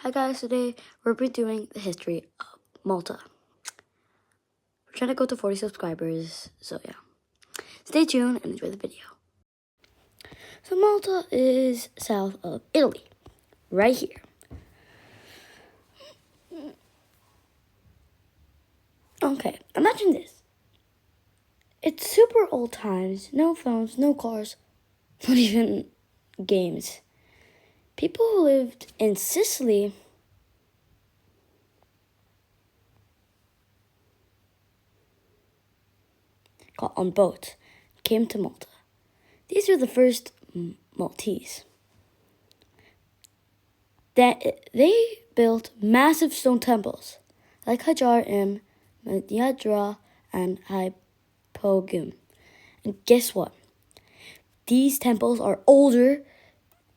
Hi guys, today we're doing the history of Malta. We're trying to go to 40 subscribers, so yeah. Stay tuned and enjoy the video. So Malta is south of Italy, right here. Okay, imagine this. It's super old times, no phones, no cars, not even games. People who lived in Sicily got on boats, came to Malta. These are the first Maltese. They built massive stone temples like Hajar Madyadra, and Hypogum. And guess what? These temples are older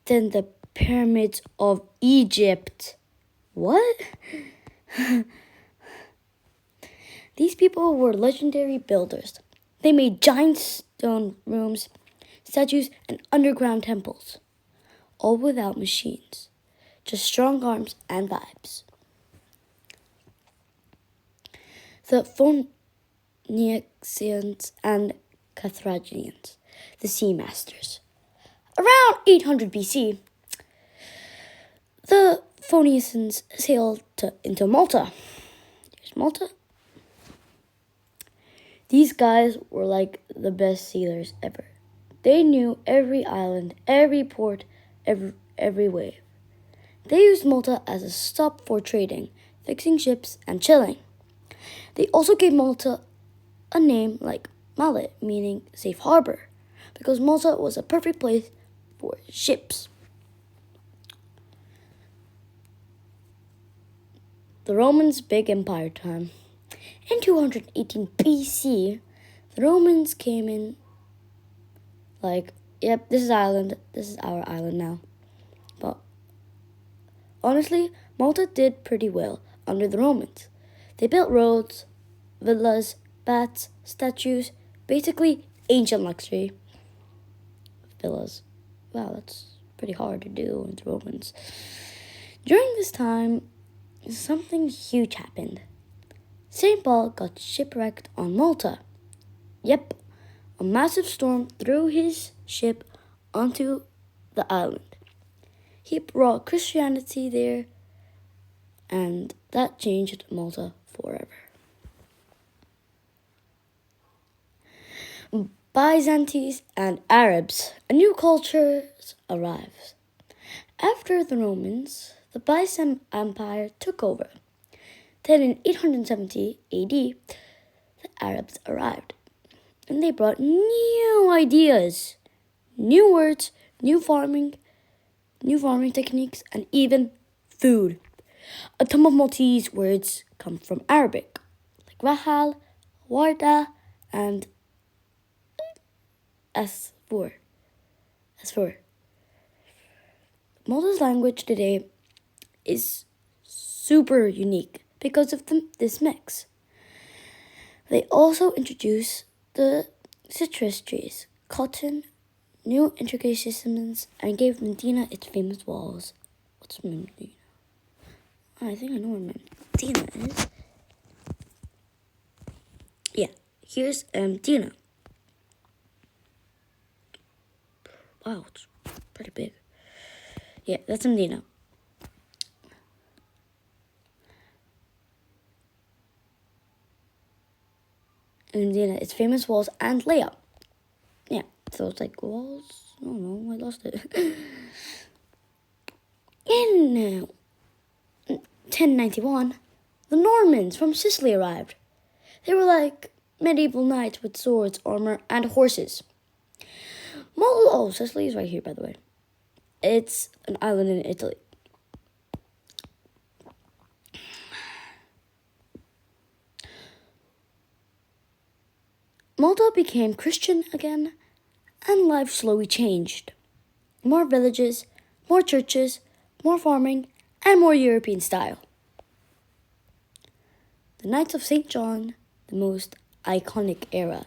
than the pyramids of Egypt. What? These people were legendary builders. They made giant stone rooms, statues, and underground temples, all without machines, just strong arms and vibes. The Phoenicians and Carthaginians, the sea masters. Around 800 BC, the Phoenicians sailed into Malta. Here's Malta. These guys were like the best sailors ever. They knew every island, every port, every wave. They used Malta as a stop for trading, fixing ships, and chilling. They also gave Malta a name like Mallet, meaning safe harbor, because Malta was a perfect place for ships. The Romans' big empire time. In 218 BC, the Romans came in like, yep, this is our island now. But honestly, Malta did pretty well under the Romans. They built roads, villas, baths, statues, basically ancient luxury. Villas. Wow, that's pretty hard to do with the Romans. During this time, something huge happened. St. Paul got shipwrecked on Malta. Yep, a massive storm threw his ship onto the island. He brought Christianity there, and that changed Malta forever. Byzantines and Arabs, a new culture arrives. After the Romans, the Byzantine Empire took over. Then in 870 AD, the Arabs arrived, and they brought new ideas, new words, new farming techniques, and even food. A ton of Maltese words come from Arabic, like Rahal, Warda, and Asfur. Malta's language today is super unique because of this mix. They also introduced the citrus trees, cotton, new intricate systems, and gave Medina its famous walls. What's Medina? I think I know where Medina is. Yeah, here's Medina. Wow, it's pretty big. Yeah, that's Medina. Medina, its famous walls and layout. Yeah, so it's like walls. I don't know, I lost it. In 1091, the Normans from Sicily arrived. They were like medieval knights with swords, armor, and horses. Sicily is right here, by the way. It's an island in Italy. Malta became Christian again, and life slowly changed. More villages, more churches, more farming, and more European style. The Knights of St. John, the most iconic era.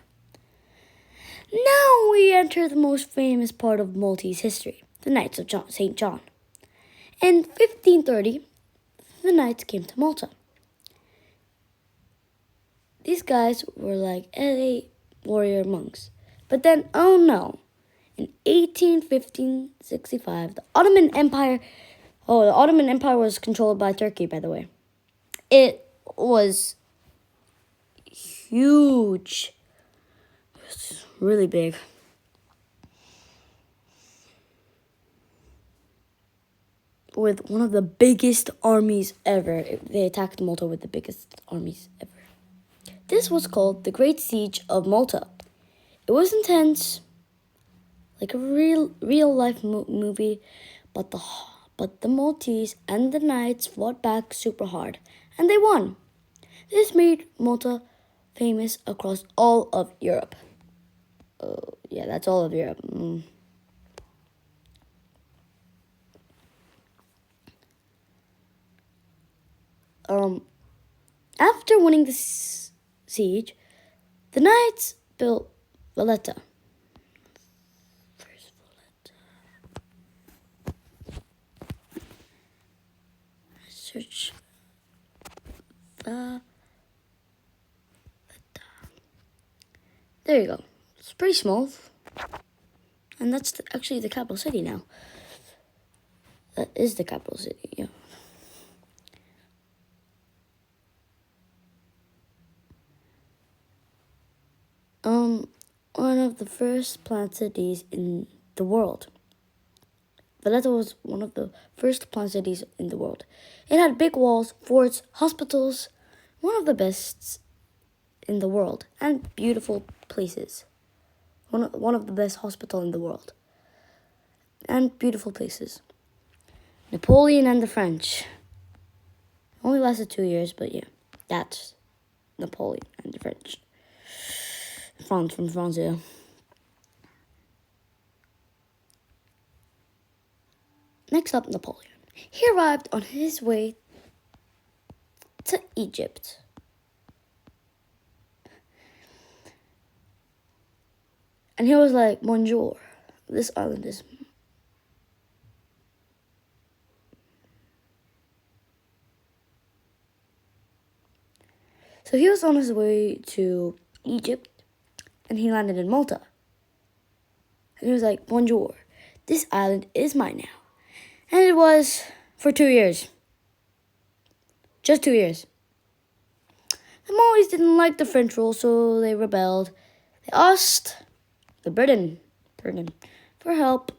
Now we enter the most famous part of Maltese history, the Knights of St. John. In 1530, the knights came to Malta. These guys were like LA warrior monks. But then, oh no, in 1865, the Ottoman Empire was controlled by Turkey, by the way. It was huge. It was really big. With one of the biggest armies ever. They attacked Malta with the biggest armies ever. This was called the Great Siege of Malta. It was intense, like a real life movie, but the Maltese and the knights fought back super hard, and they won. This made Malta famous across all of Europe. Oh, yeah, that's all of Europe. After winning the siege, the knights built Valletta. Where's Valletta? Search Valletta. There you go. It's pretty small. And that's actually the capital city now. That is the capital city, yeah. One of the first planned cities in the world. Valletta was one of the first planned cities in the world. It had big walls, forts, hospitals, one of the best in the world, and beautiful places. One of the best hospital in the world. And beautiful places. Napoleon and the French. Only lasted 2 years, but yeah, that's Napoleon and the French. From France, yeah. Next up, Napoleon. He arrived on his way to Egypt. And he was like, bonjour, this island is... So he was on his way to Egypt, and he landed in Malta. And he was like, bonjour, this island is mine now. And it was for 2 years. Just 2 years. The Maltese didn't like the French rule, so they rebelled. They asked the Britain for help.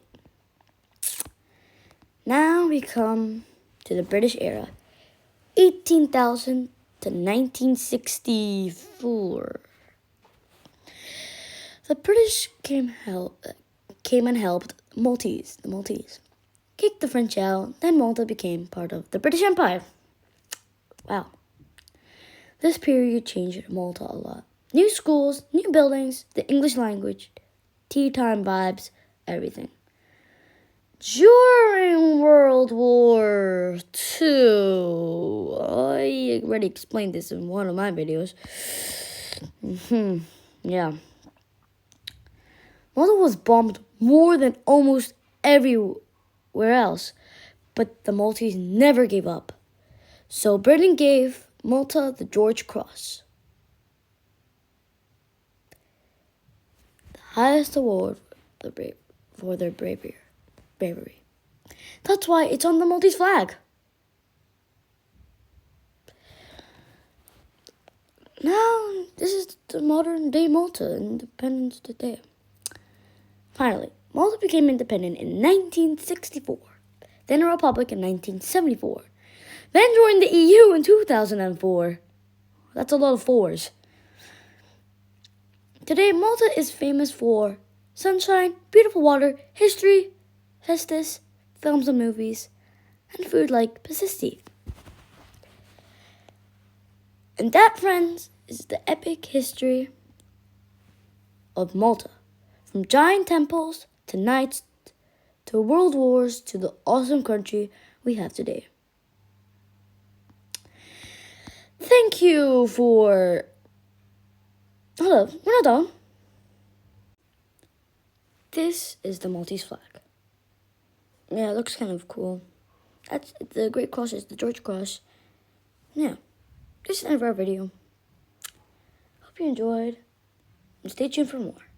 Now we come to the British era. 18,000 to 1964. The British came and helped the Maltese. Kicked the French out, then Malta became part of the British Empire. Wow. This period changed Malta a lot. New schools, new buildings, the English language, tea time vibes, everything. During World War II, I already explained this in one of my videos. Yeah. Malta was bombed more than almost everywhere else, but the Maltese never gave up. So Britain gave Malta the George Cross, the highest award for their bravery. That's why it's on the Maltese flag. Now, this is the modern day Malta, Independence Day. Finally, Malta became independent in 1964, then a republic in 1974, then joined the EU in 2004. That's a lot of fours. Today, Malta is famous for sunshine, beautiful water, history, festus, films and movies, and food like pasty. And that, friends, is the epic history of Malta. From giant temples to knights to world wars to the awesome country we have today. Thank you for... Hold up, we're not done. This is the Maltese flag. Yeah, it looks kind of cool. That's the Great Cross is the George Cross. Yeah, this is the end of our video. Hope you enjoyed, and stay tuned for more.